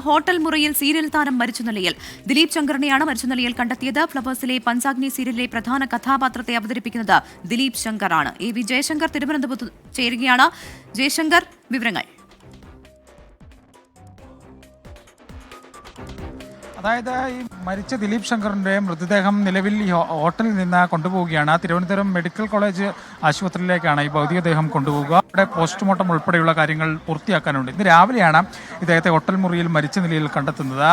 Hotel മുറിയിൽ serial താരം മരിച്ച നിലയിൽ ദിലീപ് ശങ്കറിനെയാണ് മരിച്ച നിലയിൽ കണ്ടെത്തിയത്. ഫ്ലവേഴ്സിലെ പഞ്ചാഗ്നി സീരിയലിലെ പ്രധാന കഥാപാത്രത്തെ അവതരിപ്പിക്കുന്നത് ദിലീപ് ശങ്കറാണ്. AV ജയശങ്കർ തിരുവനന്തപുരത്ത് ചേരുകയാണ്. ജയശങ്കർ, വിവരങ്ങൾ. അതായത് ഈ മരിച്ച ദിലീപ് ശങ്കറിന്റെ മൃതദേഹം നിലവിൽ ഈ ഹോട്ടലിൽ നിന്ന് കൊണ്ടുപോവുകയാണ്. തിരുവനന്തപുരം മെഡിക്കൽ കോളേജ് ആശുപത്രിയിലേക്കാണ് ഈ ഭൗതികദേഹം കൊണ്ടുപോവുക. അവിടെ പോസ്റ്റ്മോർട്ടം ഉൾപ്പെടെയുള്ള കാര്യങ്ങൾ പൂർത്തിയാക്കാനുണ്ട്. ഇന്ന് രാവിലെയാണ് ഇദ്ദേഹത്തെ ഹോട്ടൽ മുറിയിൽ മരിച്ച നിലയിൽ കണ്ടെത്തുന്നത്.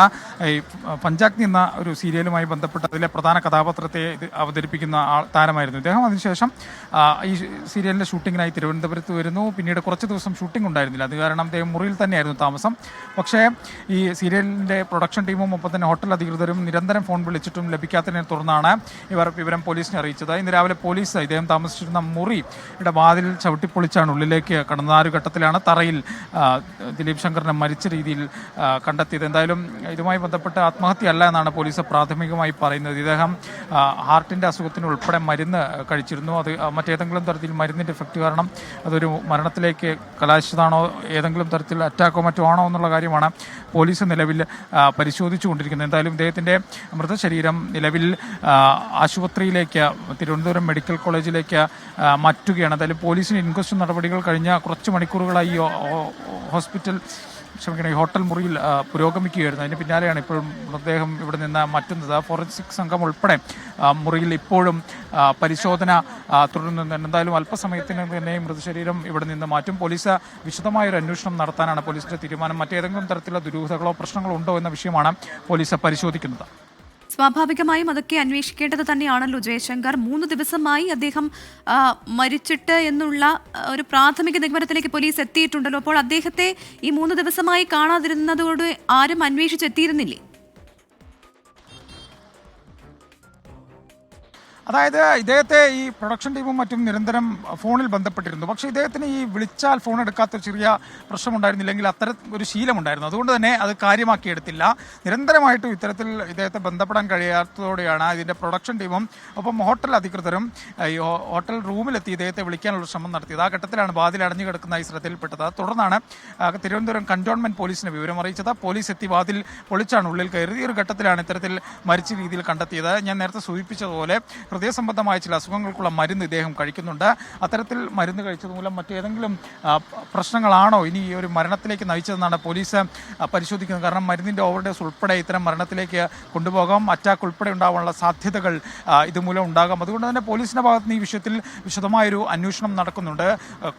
ഈ പഞ്ചാഗ്നി എന്ന ഒരു സീരിയലുമായി ബന്ധപ്പെട്ട് അതിലെ പ്രധാന കഥാപാത്രത്തെ അവതരിപ്പിക്കുന്ന താരമായിരുന്നു ഇദ്ദേഹം. അതിനുശേഷം ഈ സീരിയലിന്റെ ഷൂട്ടിങ്ങിനായി തിരുവനന്തപുരത്ത് വരുന്നു. പിന്നീട് കുറച്ച് ദിവസം ഷൂട്ടിംഗ് ഉണ്ടായിരുന്നില്ല. അത് കാരണം അദ്ദേഹം മുറിയിൽ തന്നെയായിരുന്നു താമസം. പക്ഷേ ഈ സീരിയലിന്റെ പ്രൊഡക്ഷൻ ടീമും ഒപ്പം തന്നെ ഹോട്ടൽ അധികൃതരും നിരന്തരം ഫോൺ വിളിച്ചിട്ടും ലഭിക്കാത്തതിനെ തുടർന്നാണ് ഇവർ വിവരം പോലീസിനെ അറിയിച്ചത്. ഇന്ന് രാവിലെ പോലീസ് ഇദ്ദേഹം താമസിച്ചിരുന്ന മുറിയുടെ വാതിൽ ചവിട്ടിപ്പൊളിച്ചാണ് ഉള്ളിലേക്ക് കടന്നത്. ആ ഒരു ഘട്ടത്തിലാണ് തറയിൽ ദിലീപ് ശങ്കറിനെ മരിച്ച രീതിയിൽ കണ്ടെത്തിയത്. എന്തായാലും ഇതുമായി ബന്ധപ്പെട്ട് ആത്മഹത്യയല്ല എന്നാണ് പോലീസ് പ്രാഥമികമായി പറയുന്നത്. ഇദ്ദേഹം ഹാർട്ടിൻ്റെ അസുഖത്തിന് ഉൾപ്പെടെ മരുന്ന് കഴിച്ചിരുന്നു. അത് മറ്റേതെങ്കിലും തരത്തിൽ മരുന്നിൻ്റെ എഫക്റ്റ് കാരണം അതൊരു മരണത്തിലേക്ക് കലാശിച്ചതാണോ, ഏതെങ്കിലും തരത്തിൽ അറ്റാക്കോ മറ്റോ ആണോ എന്നുള്ള കാര്യമാണ് പോലീസ് നിലവിൽ പരിശോധിച്ചുകൊണ്ടിരിക്കുന്നത്. എന്തായാലും ഇദ്ദേഹത്തിൻ്റെ മൃതശരീരം നിലവിൽ ആശുപത്രിയിലേക്ക്, തിരുവനന്തപുരം മെഡിക്കൽ കോളേജിലേക്ക് മാറ്റുകയാണ്. എന്തായാലും പോലീസിന് ഇൻക്വസ്റ്റ് നടപടികൾ കഴിഞ്ഞ കുറച്ച് മണിക്കൂറുകളായി ഈ ഹോട്ടൽ മുറിയിൽ പുരോഗമിക്കുകയായിരുന്നു. അതിന് പിന്നാലെയാണ് ഇപ്പോഴും മൃതദേഹം ഇവിടെ നിന്ന് മാറ്റുന്നത്. ഫോറൻസിക് സംഘം ഉൾപ്പെടെ മുറിയിൽ ഇപ്പോഴും പരിശോധന തുടരുന്നുണ്ട്. എന്തായാലും അല്പസമയത്തിന് തന്നെ മൃതശരീരം ഇവിടെ നിന്ന് മാറ്റും. പോലീസ് വിശദമായൊരു അന്വേഷണം നടത്താനാണ് പോലീസിന്റെ തീരുമാനം. മറ്റേതെങ്കിലും തരത്തിലുള്ള ദുരൂഹതകളോ പ്രശ്നങ്ങളോ ഉണ്ടോ എന്ന വിഷയമാണ് പോലീസ് പരിശോധിക്കുന്നത്. സ്വാഭാവികമായും അതൊക്കെ അന്വേഷിക്കേണ്ടത് തന്നെയാണല്ലോ ജയശങ്കർ. 3 ദിവസമായി അദ്ദേഹം മരിച്ചിട്ട് എന്നുള്ള ഒരു പ്രാഥമിക നിഗമനത്തിലേക്ക് പോലീസ് എത്തിയിട്ടുണ്ടല്ലോ. അപ്പോൾ അദ്ദേഹത്തെ ഈ 3 ദിവസമായി കാണാതിരുന്നതോട് ആരും അന്വേഷിച്ചെത്തിയിരുന്നില്ലേ? അതായത് ഇദ്ദേഹത്തെ ഈ പ്രൊഡക്ഷൻ ടീമും മറ്റും നിരന്തരം ഫോണിൽ ബന്ധപ്പെട്ടിരുന്നു. പക്ഷേ ഇദ്ദേഹത്തിന് ഈ വിളിച്ചാൽ ഫോൺ എടുക്കാത്ത ചെറിയ പ്രശ്നമുണ്ടായിരുന്നില്ലെങ്കിൽ അത്തരം ഒരു ശീലമുണ്ടായിരുന്നു. അതുകൊണ്ട് തന്നെ അത് കാര്യമാക്കിയെടുത്തില്ല. നിരന്തരമായിട്ടും ഇത്തരത്തിൽ ഇദ്ദേഹത്തെ ബന്ധപ്പെടാൻ കഴിയാത്തതോടെയാണ് ഇതിൻ്റെ പ്രൊഡക്ഷൻ ടീമും ഒപ്പം ഹോട്ടൽ അധികൃതരും ഈ ഹോട്ടൽ റൂമിലെത്തി ഇദ്ദേഹത്തെ വിളിക്കാനുള്ള ശ്രമം നടത്തിയത്. ആ ഘട്ടത്തിലാണ് വാതിൽ അടഞ്ഞു കിടക്കുന്ന ഈ ശ്രദ്ധയിൽപ്പെട്ടത്. തുടർന്നാണ് തിരുവനന്തപുരം കന്റോൺമെന്റ് പോലീസിനെ വിവരം അറിയിച്ചത്. പോലീസ് എത്തി വാതിൽ പൊളിച്ചാണ് ഉള്ളിൽ കയറി. ഈ ഒരു ഘട്ടത്തിലാണ് ഇത്തരത്തിൽ മരിച്ച രീതിയിൽ കണ്ടെത്തിയത്. ഞാൻ നേരത്തെ സൂചിപ്പിച്ചതുപോലെ ഹൃദയ സംബന്ധമായ ചില അസുഖങ്ങൾക്കുള്ള മരുന്ന് ഇദ്ദേഹം കഴിക്കുന്നുണ്ട്. അത്തരത്തിൽ മരുന്ന് കഴിച്ചതുമൂലം മറ്റേതെങ്കിലും പ്രശ്നങ്ങളാണോ ഇനി ഈ ഒരു മരണത്തിലേക്ക് നയിച്ചതെന്നാണ് പോലീസ് പരിശോധിക്കുന്നത്. കാരണം മരുന്നിൻ്റെ ഓവർഡോസ് ഉൾപ്പെടെ ഇത്തരം മരണത്തിലേക്ക് കൊണ്ടുപോകാം, അറ്റാക്ക് ഉൾപ്പെടെ ഉണ്ടാകാനുള്ള സാധ്യതകൾ ഇതുമൂലം ഉണ്ടാകാം. അതുകൊണ്ട് തന്നെ പോലീസിൻ്റെ ഭാഗത്ത് നിന്ന് ഈ വിഷയത്തിൽ വിശദമായൊരു അന്വേഷണം നടക്കുന്നുണ്ട്.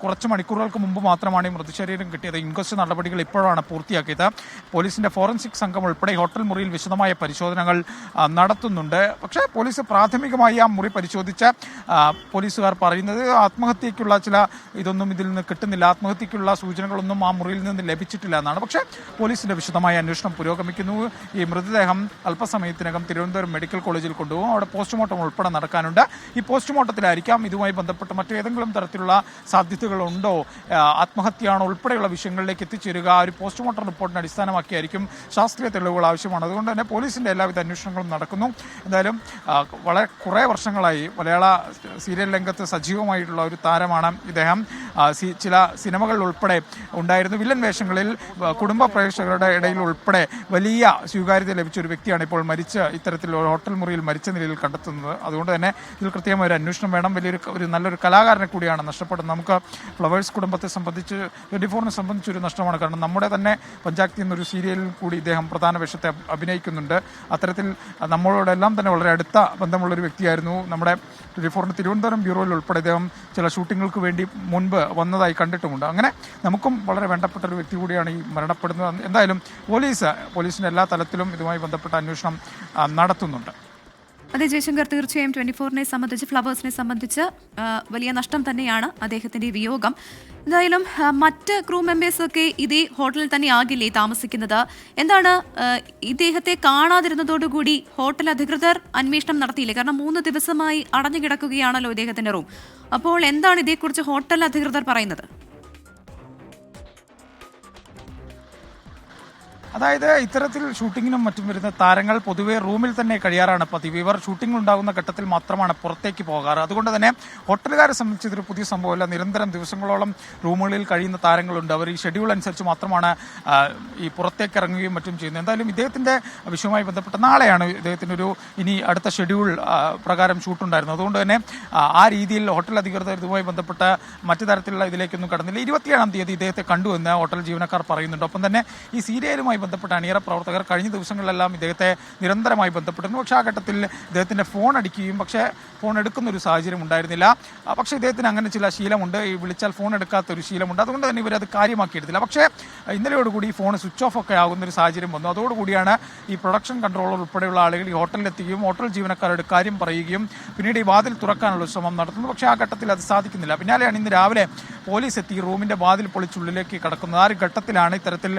കുറച്ച് മണിക്കൂറുകൾക്ക് മുമ്പ് മാത്രമാണ് ഈ മൃതശരീരം കിട്ടിയത്. ഇൻക്വസ്റ്റ് നടപടികൾ ഇപ്പോഴാണ് പൂർത്തിയാക്കിയത്. പോലീസിൻ്റെ ഫോറൻസിക് സംഘം ഉൾപ്പെടെ ഹോട്ടൽ മുറിയിൽ വിശദമായ പരിശോധനകൾ നടത്തുന്നുണ്ട്. പക്ഷേ പോലീസ് പ്രാഥമികമായി ആ മുറി പരിശോധിച്ച പോലീസുകാർ പറയുന്നത് ആത്മഹത്യക്കുള്ള ചില ഇതൊന്നും ഇതിൽ നിന്ന് കിട്ടുന്നില്ല, ആത്മഹത്യക്കുള്ള സൂചനകളൊന്നും ആ മുറിയിൽ നിന്ന് ലഭിച്ചിട്ടില്ല എന്നാണ്. പക്ഷേ പോലീസിന്റെ വിശദമായ അന്വേഷണം പുരോഗമിക്കുന്നു. ഈ മൃതദേഹം അല്പസമയത്തിനകം തിരുവനന്തപുരം മെഡിക്കൽ കോളേജിൽ കൊണ്ടുപോകും. അവിടെ പോസ്റ്റ്മോർട്ടം ഉൾപ്പെടെ നടക്കാനുണ്ട്. ഈ പോസ്റ്റ്മോർട്ടത്തിലായിരിക്കാം ഇതുമായി ബന്ധപ്പെട്ട് മറ്റേതെങ്കിലും തരത്തിലുള്ള സാധ്യതകളുണ്ടോ, ആത്മഹത്യയാണോ ഉൾപ്പെടെയുള്ള വിഷയങ്ങളിലേക്ക് എത്തിച്ചേരുക. ഒരു പോസ്റ്റ്മോർട്ടം റിപ്പോർട്ടിനെ അടിസ്ഥാനമാക്കിയായിരിക്കും ശാസ്ത്രീയ തെളിവുകൾ ആവശ്യമാണ്. അതുകൊണ്ട് തന്നെ പോലീസിന്റെ എല്ലാവിധ അന്വേഷണങ്ങളും നടക്കുന്നു. എന്തായാലും വളരെ കുറേ വർഷങ്ങളായി മലയാള സീരിയൽ രംഗത്ത് സജീവമായിട്ടുള്ള ഒരു താരമാണ് ഇദ്ദേഹം. ചില സിനിമകളിൽ ഉൾപ്പെടെ ഉണ്ടായിരുന്നു. വില്ലൻ വേഷങ്ങളിൽ കുടുംബ പ്രേക്ഷകരുടെ ഇടയിൽ ഉൾപ്പെടെ വലിയ സ്വീകാര്യത ലഭിച്ച ഒരു വ്യക്തിയാണ് ഇപ്പോൾ ഇത്തരത്തിൽ ഒരു ഹോട്ടൽ മുറിയിൽ മരിച്ച നിലയിൽ കണ്ടെത്തുന്നത്. അതുകൊണ്ട് തന്നെ ഇതിൽ കൃത്യമായ ഒരു അന്വേഷണം വേണം. ഒരു നല്ലൊരു കലാകാരനെ കൂടിയാണ് നഷ്ടപ്പെടുന്നത്. നമുക്ക് ഫ്ലവേഴ്സ് കുടുംബത്തെ സംബന്ധിച്ച് 24-നെ സംബന്ധിച്ചൊരു നഷ്ടമാണ്. കാരണം നമ്മുടെ തന്നെ പഞ്ചാഗ്നി എന്നൊരു സീരിയലിൽ കൂടി ഇദ്ദേഹം പ്രധാന വേഷത്തെ അഭിനയിക്കുന്നുണ്ട്. അത്തരത്തിൽ നമ്മളോടെല്ലാം തന്നെ വളരെ അടുത്ത ബന്ധമുള്ളൊരു വ്യക്തിയായിരുന്നു. നമ്മുടെ 24-ന്റെ തിരുവനന്തപുരം ബ്യൂറോയിൽ ഉൾപ്പെടെ ഇദ്ദേഹം ചില ഷൂട്ടിങ്ങുകൾക്ക് വേണ്ടി മുൻപ് വന്നതായി കണ്ടിട്ടുമുണ്ട്. അങ്ങനെ നമുക്കും വളരെ വേണ്ടപ്പെട്ട ഒരു വ്യക്തി കൂടിയാണ് ഈ മരണപ്പെടുന്നത്. എന്തായാലും പോലീസിന്റെ എല്ലാ തലത്തിലും ഇതുമായി ബന്ധപ്പെട്ട അന്വേഷണം നടത്തുന്നുണ്ട്. അതെ ജയശങ്കർ, തീർച്ചയായും 24-നെ സംബന്ധിച്ച്, ഫ്ലവേഴ്സിനെ സംബന്ധിച്ച് വലിയ നഷ്ടം തന്നെയാണ് അദ്ദേഹത്തിന്റെ വിയോഗം. എന്തായാലും മറ്റ് ക്രൂ മെമ്പേഴ്സൊക്കെ ഇതേ ഹോട്ടലിൽ തന്നെ ആകില്ലേ താമസിക്കുന്നത്? എന്താണ് ഇദ്ദേഹത്തെ കാണാതിരുന്നതോടുകൂടി ഹോട്ടൽ അധികൃതർ അന്വേഷണം നടത്തിയില്ലേ? കാരണം 3 ദിവസമായി അടഞ്ഞു കിടക്കുകയാണല്ലോ ഇദ്ദേഹത്തിന്റെ റൂം. അപ്പോൾ എന്താണ് ഇതേക്കുറിച്ച് ഹോട്ടൽ അധികൃതർ പറയുന്നത്? അതായത് ഇത്തരത്തിൽ ഷൂട്ടിങ്ങിനും മറ്റും വരുന്ന താരങ്ങൾ പൊതുവെ റൂമിൽ തന്നെ കഴിയാറാണ് പതിവ്. ഇവർ ഷൂട്ടിംഗ് ഉണ്ടാകുന്ന ഘട്ടത്തിൽ മാത്രമാണ് പുറത്തേക്ക് പോകാറ്. അതുകൊണ്ട് തന്നെ ഹോട്ടലുകാരെ സംബന്ധിച്ച് ഇതൊരു പുതിയ സംഭവമല്ല. നിരന്തരം ദിവസങ്ങളോളം റൂമുകളിൽ കഴിയുന്ന താരങ്ങളുണ്ട്. അവർ ഈ ഷെഡ്യൂൾ അനുസരിച്ച് മാത്രമാണ് ഈ പുറത്തേക്ക് ഇറങ്ങുകയും മറ്റും ചെയ്യുന്നത്. എന്തായാലും ഇദ്ദേഹത്തിന്റെ വിഷയവുമായി ബന്ധപ്പെട്ട് നാളെയാണ് ഇദ്ദേഹത്തിനൊരു ഇനി അടുത്ത ഷെഡ്യൂൾ പ്രകാരം ഷൂട്ടുണ്ടായിരുന്നത്. അതുകൊണ്ട് തന്നെ ആ രീതിയിൽ ഹോട്ടൽ അധികൃതർ ഇതുമായി ബന്ധപ്പെട്ട് മറ്റു തരത്തിലുള്ള ഇതിലേക്കൊന്നും കടന്നില്ല. 27-ാം തീയതി ഇദ്ദേഹത്തെ കണ്ടുവെന്ന് ഹോട്ടൽ ജീവനക്കാർ പറയുന്നുണ്ട്. ഒപ്പം തന്നെ ഈ സീരിയലുമായി ബന്ധപ്പെട്ട അണിയറ പ്രവർത്തകർ കഴിഞ്ഞ ദിവസങ്ങളിലെല്ലാം ഇദ്ദേഹത്തെ നിരന്തരമായി ബന്ധപ്പെട്ടിരുന്നു. പക്ഷേ ആ ഘട്ടത്തിൽ ഇദ്ദേഹത്തിന്റെ ഫോൺ അടിക്കുകയും പക്ഷേ ഫോൺ എടുക്കുന്ന ഒരു സാഹചര്യം ഉണ്ടായിരുന്നില്ല. പക്ഷേ ഇദ്ദേഹത്തിന് അങ്ങനെ ചില ശീലമുണ്ട്, ഈ വിളിച്ചാൽ ഫോൺ എടുക്കാത്ത ഒരു ശീലമുണ്ട്. അതുകൊണ്ട് തന്നെ ഇവരത് കാര്യമാക്കിയെടുത്തില്ല. പക്ഷേ ഇന്നലെയോടുകൂടി ഈ ഫോൺ സ്വിച്ച് ഓഫ് ഒക്കെ ആകുന്ന ഒരു സാഹചര്യം വന്നു. അതോടുകൂടിയാണ് ഈ പ്രൊഡക്ഷൻ കൺട്രോളർ ഉൾപ്പെടെയുള്ള ആളുകൾ ഈ ഹോട്ടലിലെത്തുകയും ഹോട്ടൽ ജീവനക്കാരോട് കാര്യം പറയുകയും പിന്നീട് ഈ വാതിൽ തുറക്കാനുള്ള ശ്രമം നടത്തുന്നു. പക്ഷേ ആ ഘട്ടത്തിൽ അത് സാധിക്കുന്നില്ല. പിന്നാലെയാണ് ഇന്ന് രാവിലെ പോലീസ് എത്തി റൂമിന്റെ വാതിൽ പൊളിച്ചുള്ളിലേക്ക് കടക്കുന്നത്. ആ ഒരു ഘട്ടത്തിലാണ് ഇത്തരത്തിൽ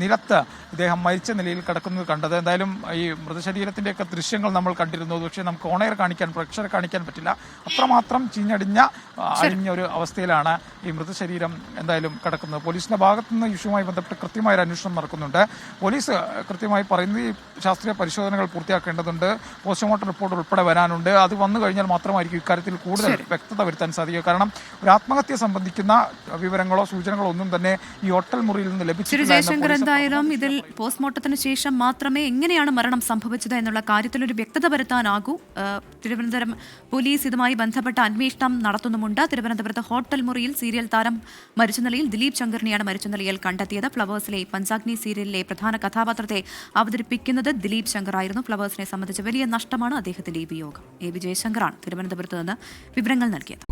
നിലത്ത് ഇദ്ദേഹം മരിച്ച നിലയിൽ കിടക്കുന്നത് കണ്ടത്. എന്തായാലും ഈ മൃതശരീരത്തിന്റെയൊക്കെ ദൃശ്യങ്ങൾ നമ്മൾ കണ്ടിരുന്നു. പക്ഷേ നമുക്ക് ഓണയർ കാണിക്കാൻ, പ്രേക്ഷകരെ കാണിക്കാൻ പറ്റില്ല. അത്രമാത്രം ചീഞ്ഞടിഞ്ഞ അഴിഞ്ഞ ഒരു അവസ്ഥയിലാണ് ഈ മൃതശരീരം എന്തായാലും കിടക്കുന്നത്. പോലീസിന്റെ ഭാഗത്തുനിന്ന് ഇഷ്യൂമായി ബന്ധപ്പെട്ട് കൃത്യമായ ഒരു അന്വേഷണം നടക്കുന്നുണ്ട്. പോലീസ് കൃത്യമായി പറയുന്നത് ഈ ശാസ്ത്രീയ പരിശോധനകൾ പൂർത്തിയാക്കേണ്ടതുണ്ട്, പോസ്റ്റ്മോർട്ടം റിപ്പോർട്ട് ഉൾപ്പെടെ വരാനുണ്ട്. അത് വന്നു കഴിഞ്ഞാൽ മാത്രമായിരിക്കും ഇക്കാര്യത്തിൽ കൂടുതൽ വ്യക്തത വരുത്താൻ സാധിക്കുക. കാരണം ഒരു ആത്മഹത്യ സംബന്ധിക്കുന്ന വിവരങ്ങളോ സൂചനകളോ ഒന്നും തന്നെ ഈ ഹോട്ടൽ മുറിയിൽ നിന്ന് ലഭിച്ചിട്ടില്ല. ജയശങ്കർ, എന്തായാലും ഇതിൽ പോസ്റ്റ്മോർട്ടത്തിന് ശേഷം മാത്രമേ എങ്ങനെയാണ് മരണം സംഭവിച്ചത് എന്നുള്ള കാര്യത്തിൽ ഒരു വ്യക്തത വരുത്താനാകൂ. തിരുവനന്തപുരം പോലീസ് ഇതുമായി ബന്ധപ്പെട്ട അന്വേഷണം നടത്തുന്നുമുണ്ട്. തിരുവനന്തപുരത്ത് ഹോട്ടൽ മുറിയിൽ സീരിയൽ താരം മരിച്ച നിലയിൽ ദിലീപ് ശങ്കറിനെയാണ് മരിച്ച നിലയിൽ കണ്ടെത്തിയത്. ഫ്ലവേഴ്സിലെ പഞ്ചാഗ്നി സീരിയലിലെ പ്രധാന കഥാപാത്രത്തെ അവതരിപ്പിക്കുന്നത് ദിലീപ് ശങ്കർ ആയിരുന്നു. ഫ്ലവേഴ്സിനെ സംബന്ധിച്ച് വലിയ നഷ്ടമാണ് അദ്ദേഹത്തിന്റെ ഈ വിയോഗം. എ വി ജയശങ്കറാണ് തിരുവനന്തപുരത്ത് നിന്ന് വിവരങ്ങൾ നൽകിയത്.